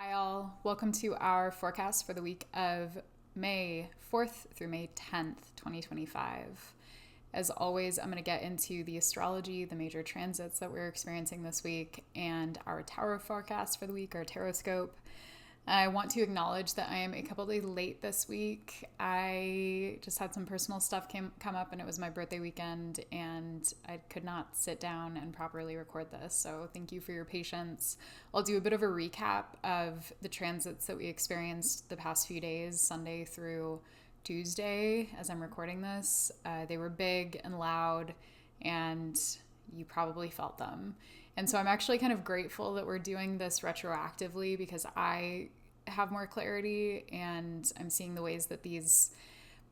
Hi all, welcome to our forecast for the week of May 4th through May 10th, 2025. As always, I'm going to get into the astrology, the major transits that we're experiencing this week, and our tarot forecast for the week, our Tarotscope. I want to acknowledge that I am a couple days late this week. I just had some personal stuff come up, and it was my birthday weekend, and I could not sit down and properly record this. So thank you for your patience. I'll do a bit of a recap of the transits that we experienced the past few days, Sunday through Tuesday, as I'm recording this. They were big and loud, and you probably felt them. And so I'm actually kind of grateful that we're doing this retroactively because I have more clarity and I'm seeing the ways that these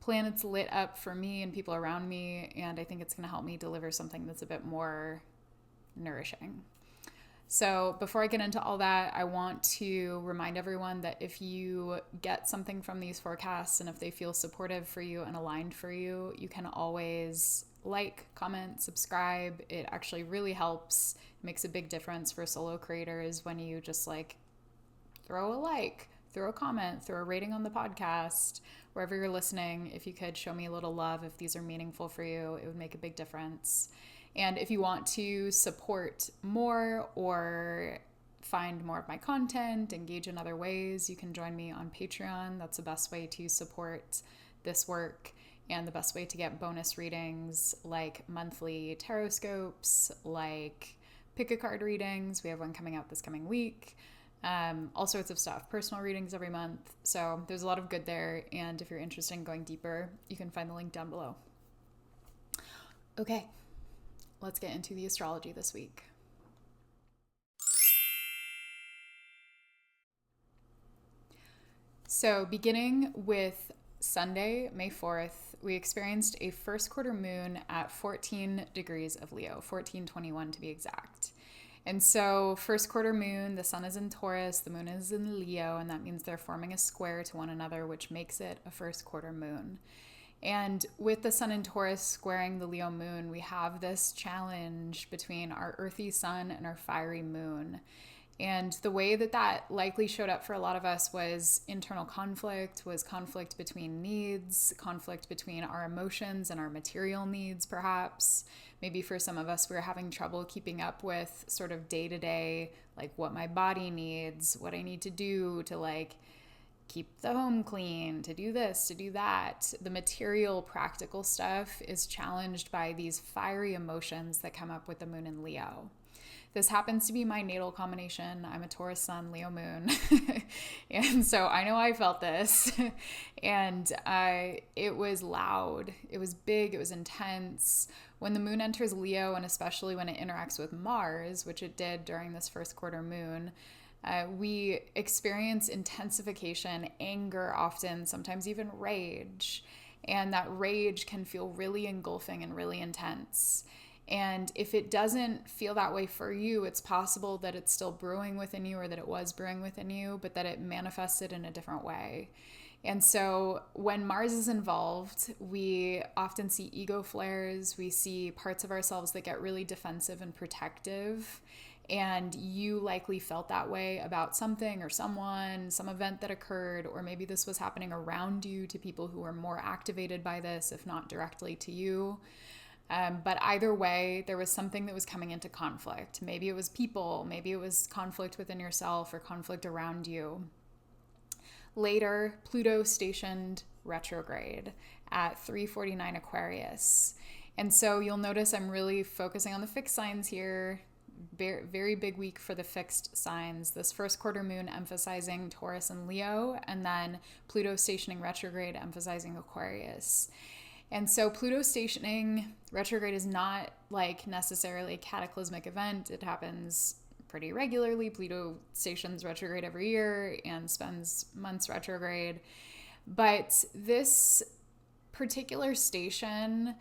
planets lit up for me and people around me. And I think it's going to help me deliver something that's a bit more nourishing. So before I get into all that, I want to remind everyone that if you get something from these forecasts and if they feel supportive for you and aligned for you, you can always like, comment, subscribe. It actually really helps. It makes a big difference for solo creators when you just throw a like, throw a comment, throw a rating on the podcast, wherever you're listening. If you could show me a little love, if these are meaningful for you, it would make a big difference. And if you want to support more or find more of my content, engage in other ways, you can join me on Patreon. That's the best way to support this work and the best way to get bonus readings like monthly Tarotscopes, like pick a card readings. We have one coming out this coming week. All sorts of stuff, personal readings every month. So there's a lot of good there. And if you're interested in going deeper, you can find the link down below. Okay, let's get into the astrology this week. So beginning with Sunday, May 4th, we experienced a first quarter moon at 14 degrees of Leo, 1421 to be exact. And so first quarter moon, the sun is in Taurus, the moon is in Leo, and that means they're forming a square to one another, which makes it a first quarter moon. And with the sun in Taurus squaring the Leo moon, we have this challenge between our earthy sun and our fiery moon. And the way that likely showed up for a lot of us was internal conflict, was conflict between needs, conflict between our emotions and our material needs, perhaps. Maybe for some of us, we were having trouble keeping up with sort of day-to-day, like what my body needs, what I need to do to keep the home clean, to do this, to do that. The material, practical stuff is challenged by these fiery emotions that come up with the moon in Leo. This happens to be my natal combination. I'm a Taurus sun, Leo moon. And so I know I felt this. And it was loud. It was big. It was intense. When the moon enters Leo, and especially when it interacts with Mars, which it did during this first quarter moon, we experience intensification, anger often, sometimes even rage. And that rage can feel really engulfing and really intense. And if it doesn't feel that way for you, it's possible that it's still brewing within you or that it was brewing within you, but that it manifested in a different way. And so when Mars is involved, we often see ego flares. We see parts of ourselves that get really defensive and protective. And you likely felt that way about something or someone, some event that occurred, or maybe this was happening around you to people who were more activated by this, if not directly to you. But either way, there was something that was coming into conflict. Maybe it was people, maybe it was conflict within yourself or conflict around you. Later, Pluto stationed retrograde at 349 Aquarius. And so you'll notice I'm really focusing on the fixed signs here. Very big week for the fixed signs. This first quarter moon emphasizing Taurus and Leo, and then Pluto stationing retrograde emphasizing Aquarius. And so Pluto stationing retrograde is not necessarily a cataclysmic event. It happens pretty regularly. Pluto stations retrograde every year and spends months retrograde. But this particular station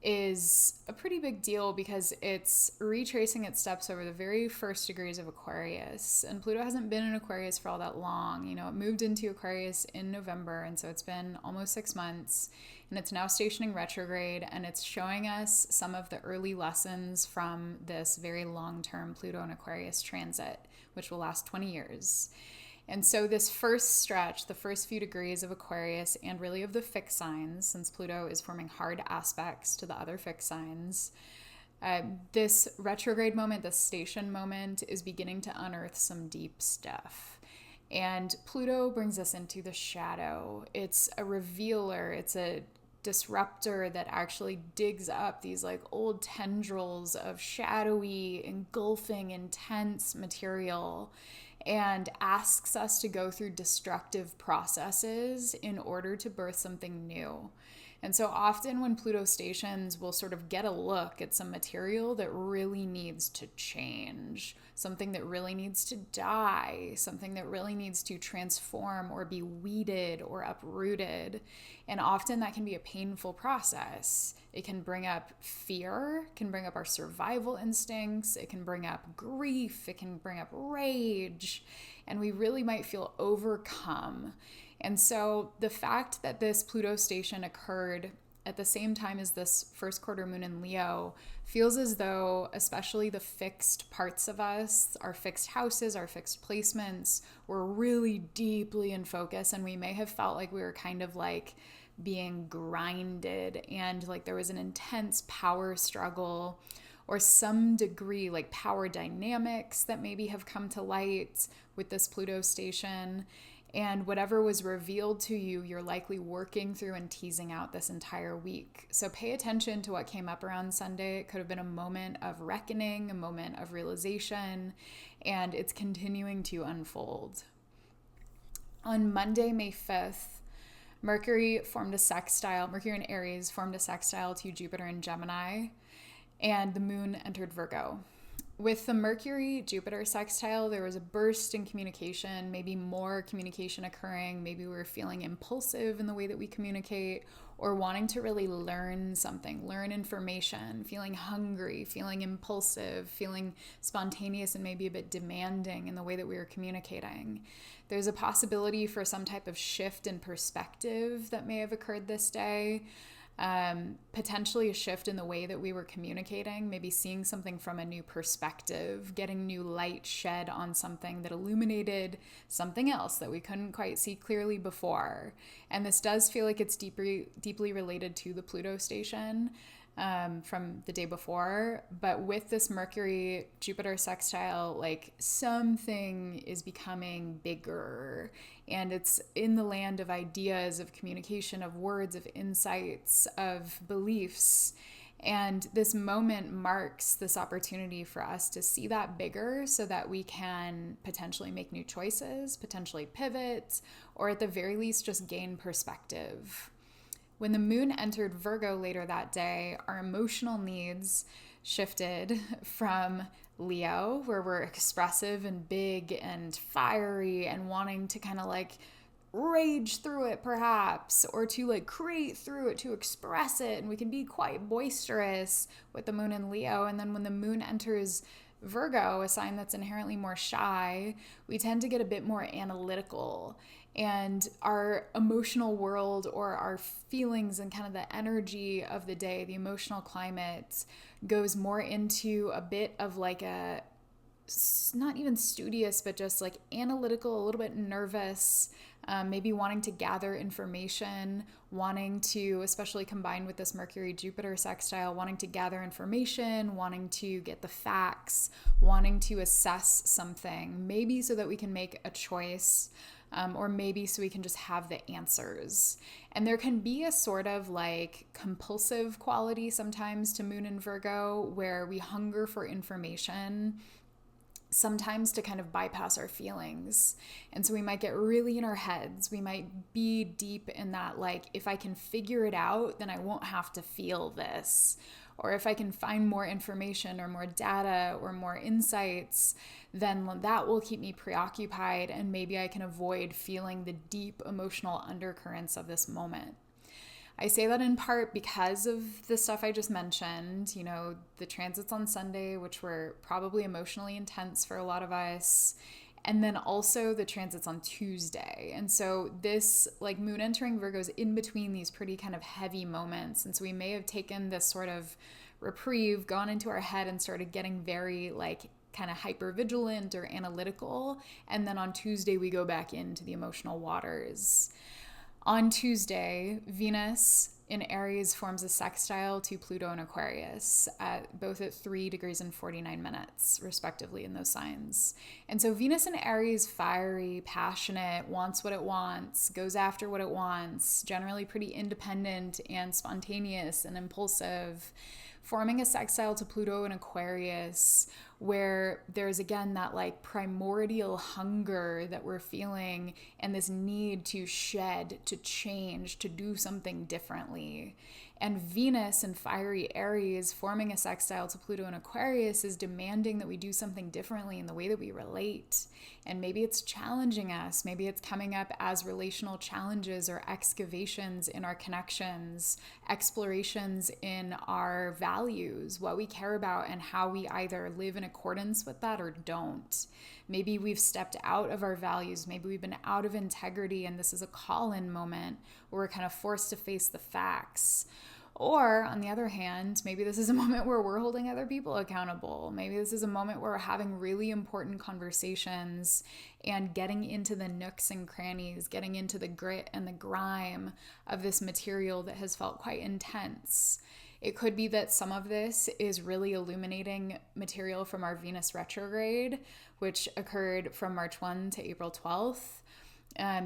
is a pretty big deal because it's retracing its steps over the very first degrees of Aquarius. And Pluto hasn't been in Aquarius for all that long. It moved into Aquarius in November, and so it's been almost 6 months. And it's now stationing retrograde, and it's showing us some of the early lessons from this very long-term Pluto and Aquarius transit, which will last 20 years. And so this first stretch, the first few degrees of Aquarius and really of the fixed signs, since Pluto is forming hard aspects to the other fixed signs, this retrograde moment, this station moment, is beginning to unearth some deep stuff. And Pluto brings us into the shadow. It's a revealer. It's a disruptor that actually digs up these like old tendrils of shadowy, engulfing, intense material and asks us to go through destructive processes in order to birth something new. And so often when Pluto stations, we'll sort of get a look at some material that really needs to change, something that really needs to die, something that really needs to transform or be weeded or uprooted. And often that can be a painful process. It can bring up fear, can bring up our survival instincts, it can bring up grief, it can bring up rage, and we really might feel overcome. And so the fact that this Pluto station occurred at the same time as this first quarter moon in Leo feels as though, especially the fixed parts of us, our fixed houses, our fixed placements, were really deeply in focus. And we may have felt like we were kind of like being grinded and like there was an intense power struggle or some degree like power dynamics that maybe have come to light with this Pluto station. And whatever was revealed to you, you're likely working through and teasing out this entire week. So pay attention to what came up around Sunday. It could have been a moment of reckoning, a moment of realization, and it's continuing to unfold. On Monday, May 5th, Mercury in Aries formed a sextile to Jupiter in Gemini, and the moon entered Virgo. With the Mercury-Jupiter sextile, there was a burst in communication, maybe more communication occurring. Maybe we were feeling impulsive in the way that we communicate or wanting to really learn something, learn information, feeling hungry, feeling impulsive, feeling spontaneous and maybe a bit demanding in the way that we were communicating. There's a possibility for some type of shift in perspective that may have occurred this day. Potentially a shift in the way that we were communicating, maybe seeing something from a new perspective, getting new light shed on something that illuminated something else that we couldn't quite see clearly before. And this does feel like it's deeply related to the Pluto station from the day before. But with this Mercury-Jupiter sextile, like something is becoming bigger. And it's in the land of ideas, of communication, of words, of insights, of beliefs. And this moment marks this opportunity for us to see that bigger so that we can potentially make new choices, potentially pivot, or at the very least just gain perspective. When the moon entered Virgo later that day, our emotional needs shifted from Leo, where we're expressive and big and fiery and wanting to kind of like rage through it perhaps, or to like create through it, to express it, and we can be quite boisterous with the moon in Leo. And then when the moon enters Virgo, a sign that's inherently more shy, we tend to get a bit more analytical. And our emotional world or our feelings and kind of the energy of the day, the emotional climate, goes more into a bit of like a, not even studious, but just like analytical, a little bit nervous, maybe wanting to gather information, wanting to, especially combined with this Mercury-Jupiter sextile, wanting to gather information, wanting to get the facts, wanting to assess something, maybe so that we can make a choice. Or maybe so we can just have the answers. And there can be a sort of like compulsive quality sometimes to Moon in Virgo where we hunger for information, sometimes to kind of bypass our feelings. And so we might get really in our heads. We might be deep in that, like, if I can figure it out, then I won't have to feel this. Or if I can find more information or more data or more insights, then that will keep me preoccupied and maybe I can avoid feeling the deep emotional undercurrents of this moment. I say that in part because of the stuff I just mentioned, you know, the transits on Sunday, which were probably emotionally intense for a lot of us, and then also the transits on Tuesday. And so this, like, moon entering Virgo is in between these pretty kind of heavy moments. And so we may have taken this sort of reprieve, gone into our head and started getting very, like, kind of hypervigilant or analytical. And then on Tuesday, we go back into the emotional waters. On Tuesday, Venus in Aries forms a sextile to Pluto and Aquarius, both at 3 degrees and 49 minutes, respectively, in those signs. And so Venus in Aries, fiery, passionate, wants what it wants, goes after what it wants, generally pretty independent and spontaneous and impulsive, forming a sextile to Pluto and Aquarius, where there's again that like primordial hunger that we're feeling and this need to shed, to change, to do something differently. And Venus in fiery Aries forming a sextile to Pluto and Aquarius is demanding that we do something differently in the way that we relate. And maybe it's challenging us. Maybe it's coming up as relational challenges or excavations in our connections, explorations in our values, what we care about, and how we either live in accordance with that or don't. Maybe we've stepped out of our values. Maybe we've been out of integrity, and this is a call-in moment where we're kind of forced to face the facts. Or, on the other hand, maybe this is a moment where we're holding other people accountable. Maybe this is a moment where we're having really important conversations and getting into the nooks and crannies, getting into the grit and the grime of this material that has felt quite intense. It could be that some of this is really illuminating material from our Venus retrograde, which occurred from March 1 to April 12th.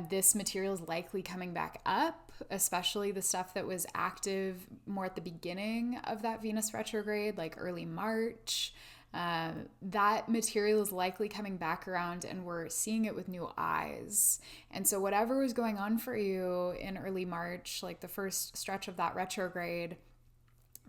This material is likely coming back up, especially the stuff that was active more at the beginning of that Venus retrograde, like early March. That material is likely coming back around, and we're seeing it with new eyes. And so whatever was going on for you in early March, like the first stretch of that retrograde,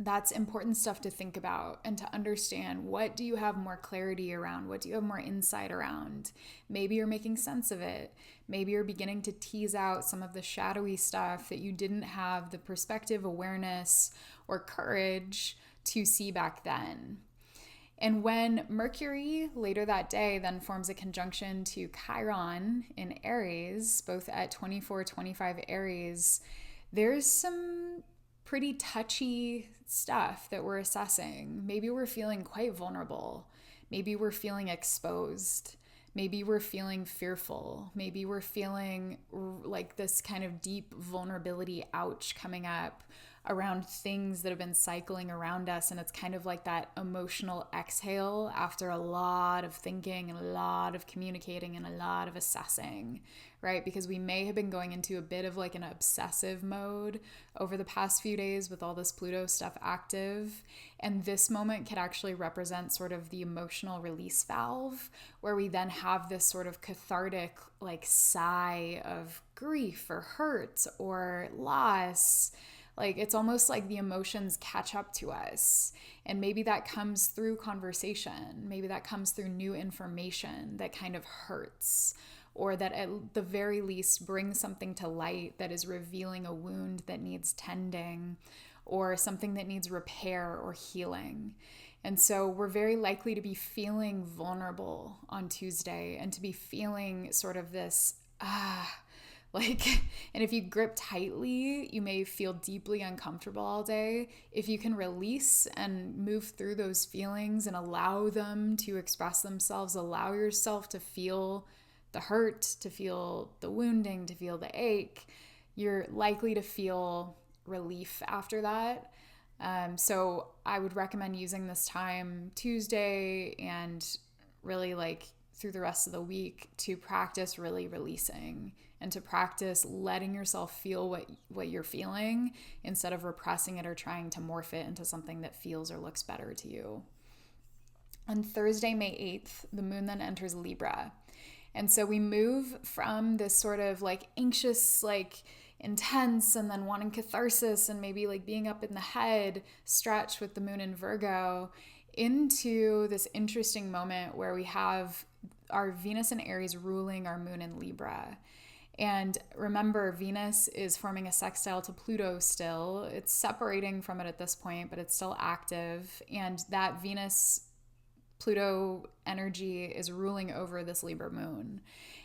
that's important stuff to think about and to understand. What do you have more clarity around? What do you have more insight around? Maybe you're making sense of it. Maybe you're beginning to tease out some of the shadowy stuff that you didn't have the perspective, awareness, or courage to see back then. And when Mercury later that day then forms a conjunction to Chiron in Aries, both at 24-25 Aries, there's some pretty touchy stuff that we're assessing. Maybe we're feeling quite vulnerable. Maybe we're feeling exposed. Maybe we're feeling fearful. Maybe we're feeling like this kind of deep vulnerability ouch coming up around things that have been cycling around us. And it's kind of like that emotional exhale after a lot of thinking and a lot of communicating and a lot of assessing, right? Because we may have been going into a bit of like an obsessive mode over the past few days with all this Pluto stuff active. And this moment could actually represent sort of the emotional release valve, where we then have this sort of cathartic like sigh of grief or hurt or loss. Like it's almost like the emotions catch up to us. And maybe that comes through conversation. Maybe that comes through new information that kind of hurts, or that at the very least brings something to light that is revealing a wound that needs tending, or something that needs repair or healing. And so we're very likely to be feeling vulnerable on Tuesday, and to be feeling sort of this, and if you grip tightly, you may feel deeply uncomfortable all day. If you can release and move through those feelings and allow them to express themselves, allow yourself to feel the hurt, to feel the wounding, to feel the ache, you're likely to feel relief after that. So I would recommend using this time Tuesday and really like through the rest of the week to practice really releasing, and to practice letting yourself feel what you're feeling instead of repressing it or trying to morph it into something that feels or looks better to you. On Thursday, May 8th, the moon then enters Libra. And so we move from this sort of like anxious, like intense, and then wanting catharsis and maybe like being up in the head stretch with the moon in Virgo, into this interesting moment where we have our Venus in Aries ruling our moon in Libra. And remember, Venus is forming a sextile to Pluto still. It's separating from it at this point, but it's still active. And that Venus-Pluto energy is ruling over this Libra moon.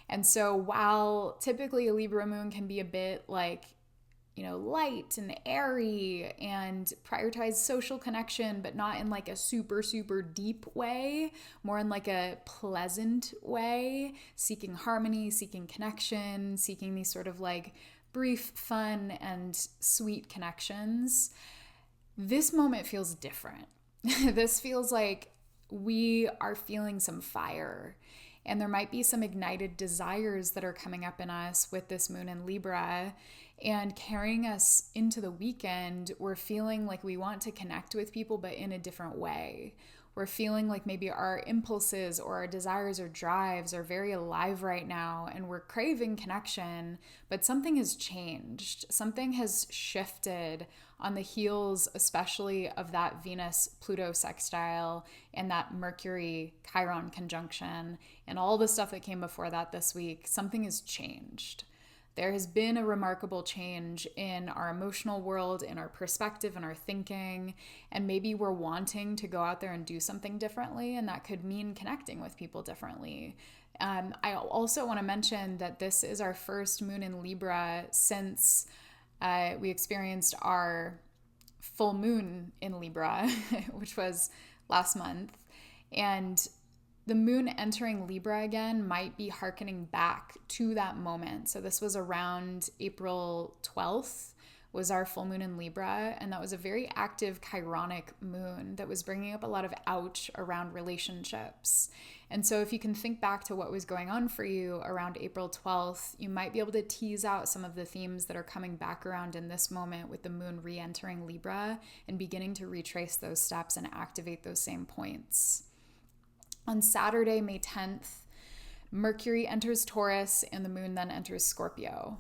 And so while typically a Libra moon can be a bit like light and airy, and prioritize social connection, but not in like a super, super deep way, more in like a pleasant way, seeking harmony, seeking connection, seeking these sort of like brief, fun, and sweet connections. This moment feels different. This feels like we are feeling some fire. And there might be some ignited desires that are coming up in us with this moon in Libra and carrying us into the weekend. We're feeling like we want to connect with people, but in a different way. We're feeling like maybe our impulses or our desires or drives are very alive right now, and we're craving connection, but something has changed. Something has shifted on the heels, especially of that Venus-Pluto sextile and that Mercury-Chiron conjunction and all the stuff that came before that this week. Something has changed. There has been a remarkable change in our emotional world, in our perspective, in our thinking, and maybe we're wanting to go out there and do something differently, and that could mean connecting with people differently. I also want to mention that this is our first moon in Libra since we experienced our full moon in Libra, which was last month. And the moon entering Libra again might be hearkening back to that moment. So this was around April 12th was our full moon in Libra, and that was a very active chironic moon that was bringing up a lot of ouch around relationships. And so if you can think back to what was going on for you around April 12th, you might be able to tease out some of the themes that are coming back around in this moment with the moon re-entering Libra and beginning to retrace those steps and activate those same points. On Saturday, May 10th, Mercury enters Taurus and the moon then enters Scorpio.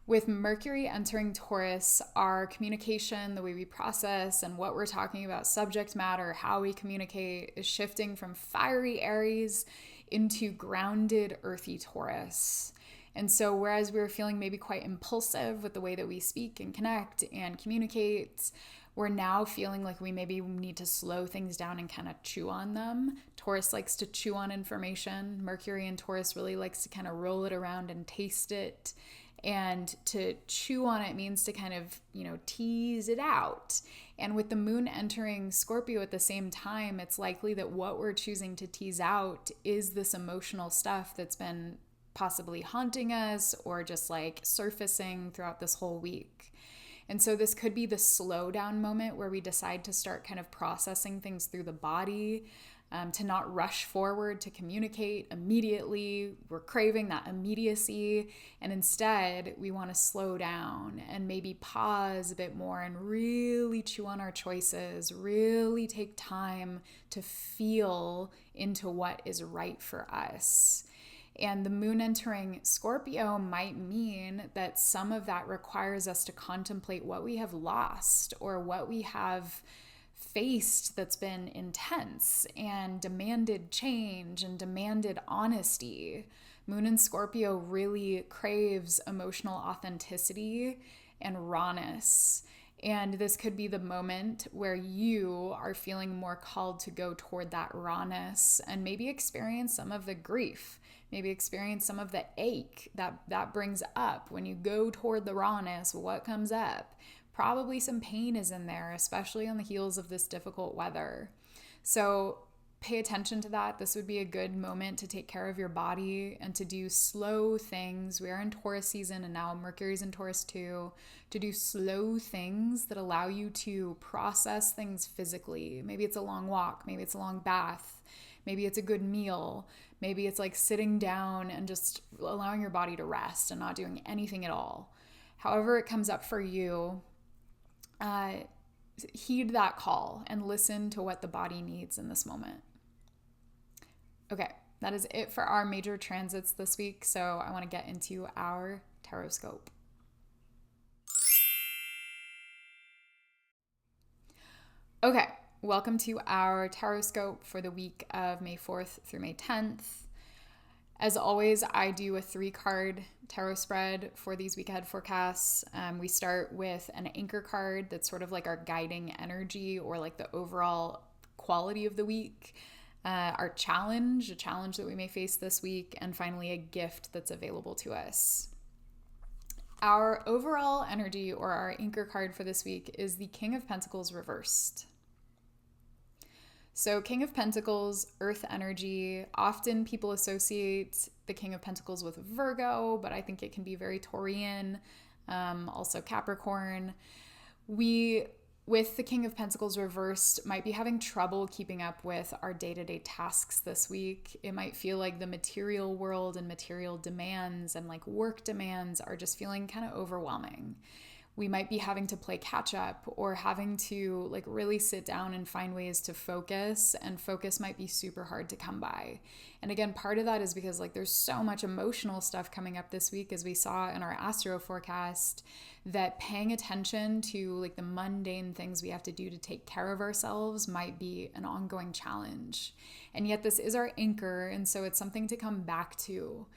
With Mercury entering Taurus, our communication, the way we process and what we're talking about, subject matter, how we communicate, is shifting from fiery Aries into grounded, earthy Taurus. And so whereas we were feeling maybe quite impulsive with the way that we speak and connect and communicate, we're now feeling like we maybe need to slow things down and kind of chew on them. Taurus likes to chew on information. Mercury in Taurus really likes to kind of roll it around and taste it. And to chew on it means to kind of, tease it out. And with the moon entering Scorpio at the same time, it's likely that what we're choosing to tease out is this emotional stuff that's been possibly haunting us or just like surfacing throughout this whole week. And so this could be the slowdown moment where we decide to start kind of processing things through the body, to not rush forward to communicate immediately. We're craving that immediacy, and instead we want to slow down and maybe pause a bit more and really chew on our choices, really take time to feel into what is right for us. And the moon entering Scorpio might mean that some of that requires us to contemplate what we have lost or what we have faced that's been intense and demanded change and demanded honesty. Moon in Scorpio really craves emotional authenticity and rawness. And this could be the moment where you are feeling more called to go toward that rawness and maybe experience some of the grief, maybe experience some of the ache that brings up when you go toward the rawness. What comes up? Probably some pain is in there, especially on the heels of this difficult weather. So pay attention to that. This would be a good moment to take care of your body and to do slow things. We are in Taurus season, and now Mercury's in Taurus too, to do slow things that allow you to process things physically. Maybe it's a long walk, maybe it's a long bath, maybe it's a good meal, maybe it's like sitting down and just allowing your body to rest and not doing anything at all. However it comes up for you, heed that call and listen to what the body needs in this moment. Okay, that is it for our major transits this week. So I want to get into our Tarotscope. Okay, welcome to our Tarotscope for the week of May 4th through May 10th. As always, I do a 3-card tarot spread for these week ahead forecasts. We start with an anchor card that's sort of like our guiding energy or like the overall quality of the week, our challenge, a challenge that we may face this week, and finally a gift that's available to us. Our overall energy, or our anchor card for this week, is the King of Pentacles reversed. So King of Pentacles, earth energy. Often people associate the King of Pentacles with Virgo, but I think it can be very Taurian, also Capricorn. We, with the King of Pentacles reversed, might be having trouble keeping up with our day-to-day tasks this week. It might feel like the material world and material demands and like work demands are just feeling kind of overwhelming. We might be having to play catch up or having to like really sit down and find ways to focus, and focus might be super hard to come by. And again, part of that is because like there's so much emotional stuff coming up this week, as we saw in our astro forecast, that paying attention to like the mundane things we have to do to take care of ourselves might be an ongoing challenge. And yet this is our anchor, and so it's something to come back to.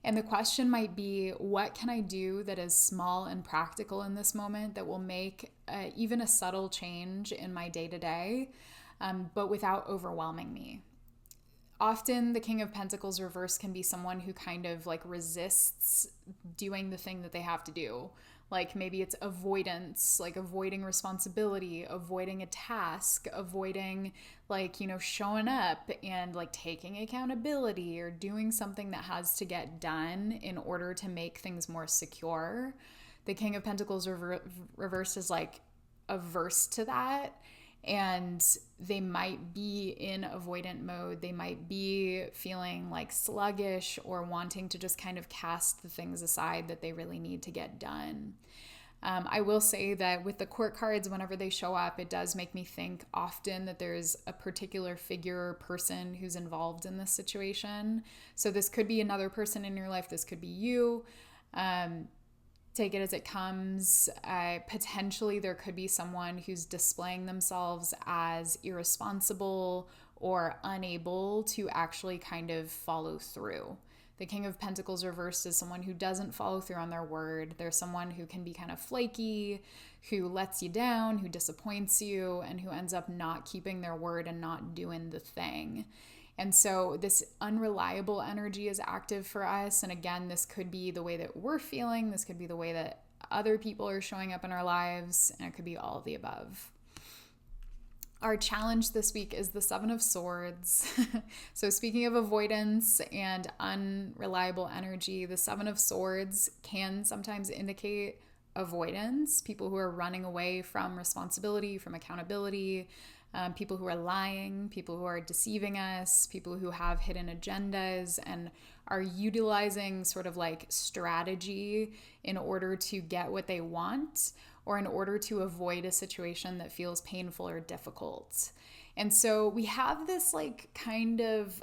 And the question might be, what can I do that is small and practical in this moment that will make even a subtle change in my day-to-day, but without overwhelming me? Often the King of Pentacles reverse can be someone who kind of like resists doing the thing that they have to do. Like maybe it's avoidance, like avoiding responsibility, avoiding a task, avoiding like, showing up and like taking accountability or doing something that has to get done in order to make things more secure. The King of Pentacles reversed is like averse to that. And they might be in avoidant mode. They might be feeling like sluggish or wanting to just kind of cast the things aside that they really need to get done. I will say that with the court cards, whenever they show up, it does make me think often that there's a particular figure or person who's involved in this situation. So this could be another person in your life. This could be you. Take it as it comes. Potentially there could be someone who's displaying themselves as irresponsible or unable to actually kind of follow through. The King of Pentacles reversed is someone who doesn't follow through on their word. They're someone who can be kind of flaky, who lets you down, who disappoints you, and who ends up not keeping their word and not doing the thing. And so this unreliable energy is active for us. And again, this could be the way that we're feeling. This could be the way that other people are showing up in our lives. And it could be all of the above. Our challenge this week is the Seven of Swords. So speaking of avoidance and unreliable energy, the Seven of Swords can sometimes indicate avoidance, people who are running away from responsibility, from accountability, people who are lying, people who are deceiving us, people who have hidden agendas and are utilizing sort of like strategy in order to get what they want or in order to avoid a situation that feels painful or difficult. And so we have this like kind of,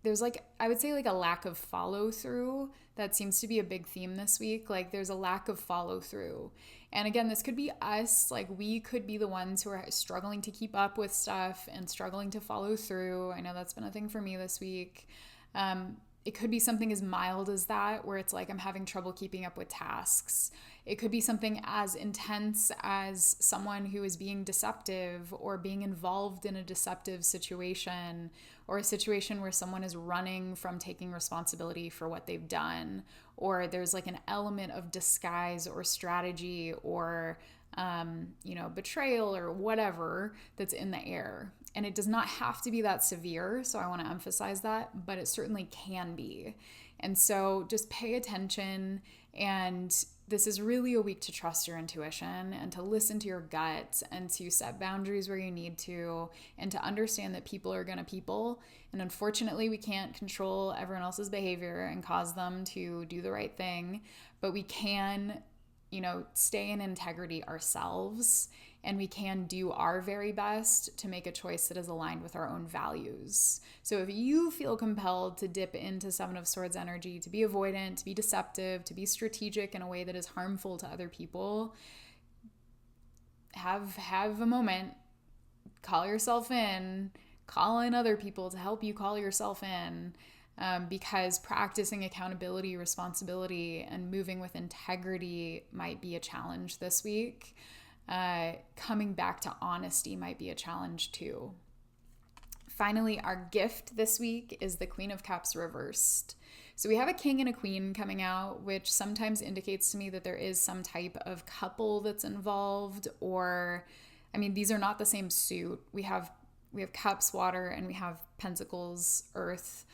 there's like, I would say like a lack of follow through that seems to be a big theme this week. Like there's a lack of follow through. And again, this could be us, like we could be the ones who are struggling to keep up with stuff and struggling to follow through. I know that's been a thing for me this week. It could be something as mild as that, where it's like I'm having trouble keeping up with tasks. It could be something as intense as someone who is being deceptive or being involved in a deceptive situation, or a situation where someone is running from taking responsibility for what they've done, or there's like an element of disguise or strategy or betrayal or whatever that's in the air. And it does not have to be that severe, so I want to emphasize that, but it certainly can be. And so just pay attention, and this is really a week to trust your intuition and to listen to your gut and to set boundaries where you need to, and to understand that people are gonna people. And unfortunately, we can't control everyone else's behavior and cause them to do the right thing, but we can, stay in integrity ourselves, and we can do our very best to make a choice that is aligned with our own values. So if you feel compelled to dip into Seven of Swords energy, to be avoidant, to be deceptive, to be strategic in a way that is harmful to other people, have a moment, call yourself in, call in other people to help you call yourself in. Because practicing accountability, responsibility, and moving with integrity might be a challenge this week. Coming back to honesty might be a challenge too. Finally, our gift this week is the Queen of Cups reversed. So we have a king and a queen coming out, which sometimes indicates to me that there is some type of couple that's involved, or, I mean, these are not the same suit. We have cups, water, and we have pentacles, earth.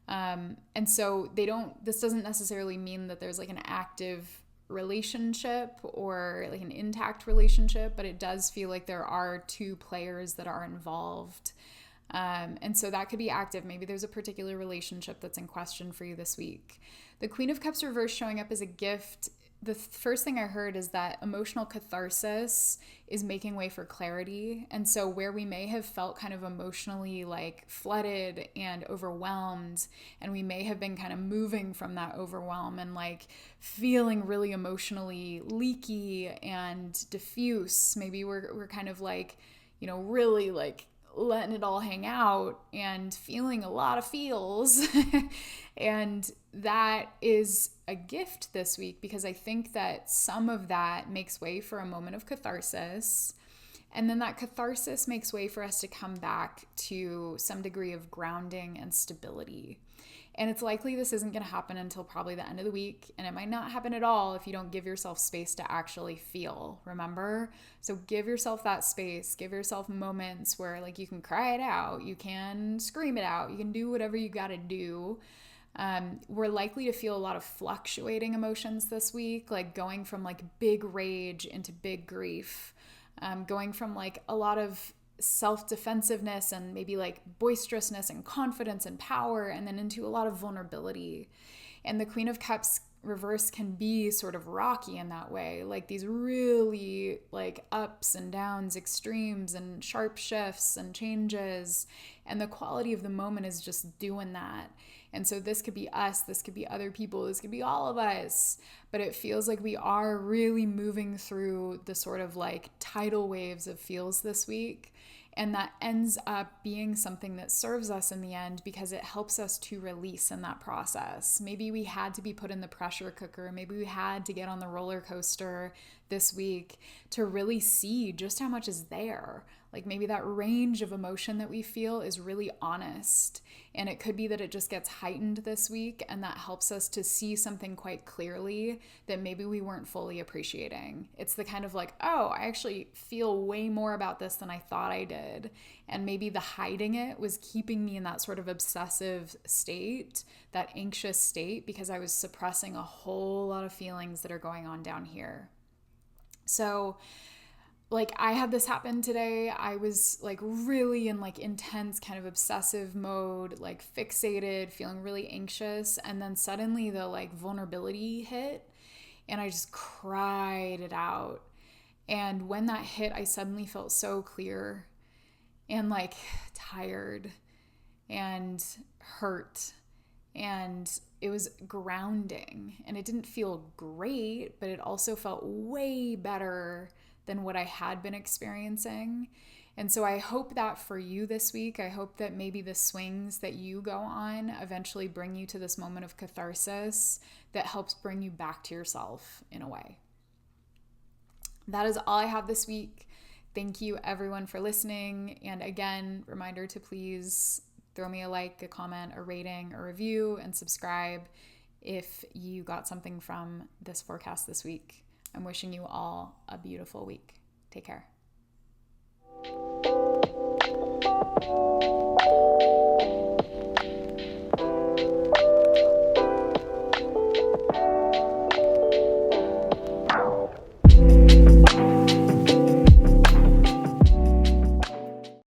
And so this doesn't necessarily mean that there's like an active relationship or like an intact relationship, but it does feel like there are two players that are involved. And so that could be active. Maybe there's a particular relationship that's in question for you this week. The Queen of Cups reverse showing up as a gift. The first thing I heard is that emotional catharsis is making way for clarity. And so where we may have felt kind of emotionally like flooded and overwhelmed, and we may have been kind of moving from that overwhelm and like feeling really emotionally leaky and diffuse. Maybe we're kind of like, you know, really like letting it all hang out and feeling a lot of feels. And that is a gift this week, because I think that some of that makes way for a moment of catharsis. And then that catharsis makes way for us to come back to some degree of grounding and stability. And it's likely this isn't going to happen until probably the end of the week. And it might not happen at all if you don't give yourself space to actually feel, remember? So give yourself that space. Give yourself moments where like you can cry it out. You can scream it out. You can do whatever you got to do. We're likely to feel a lot of fluctuating emotions this week, like going from like big rage into big grief, going from like a lot of self-defensiveness and maybe like boisterousness and confidence and power, and then into a lot of vulnerability. And the Queen of Cups reverse can be sort of rocky in that way, like these really like ups and downs, extremes and sharp shifts and changes, and the quality of the moment is just doing that. And so this could be us, this could be other people, this could be all of us, but it feels like we are really moving through the sort of like tidal waves of feels this week. And that ends up being something that serves us in the end, because it helps us to release in that process. Maybe we had to be put in the pressure cooker. Maybe we had to get on the roller coaster this week to really see just how much is there. Like maybe that range of emotion that we feel is really honest. And it could be that it just gets heightened this week, and that helps us to see something quite clearly that maybe we weren't fully appreciating. It's the kind of like, oh, I actually feel way more about this than I thought I did. And maybe the hiding it was keeping me in that sort of obsessive state, that anxious state, because I was suppressing a whole lot of feelings that are going on down here. So like I had this happen today. I was like really in like intense kind of obsessive mode, like fixated, feeling really anxious. And then suddenly the like vulnerability hit and I just cried it out. And when that hit, I suddenly felt so clear and like tired and hurt. And it was grounding, and it didn't feel great, but it also felt way better than what I had been experiencing. And so I hope that for you this week, I hope that maybe the swings that you go on eventually bring you to this moment of catharsis that helps bring you back to yourself in a way. That is all I have this week. Thank you everyone for listening. And again, reminder to please throw me a like, a comment, a rating, a review, and subscribe if you got something from this forecast this week. I'm wishing you all a beautiful week. Take care.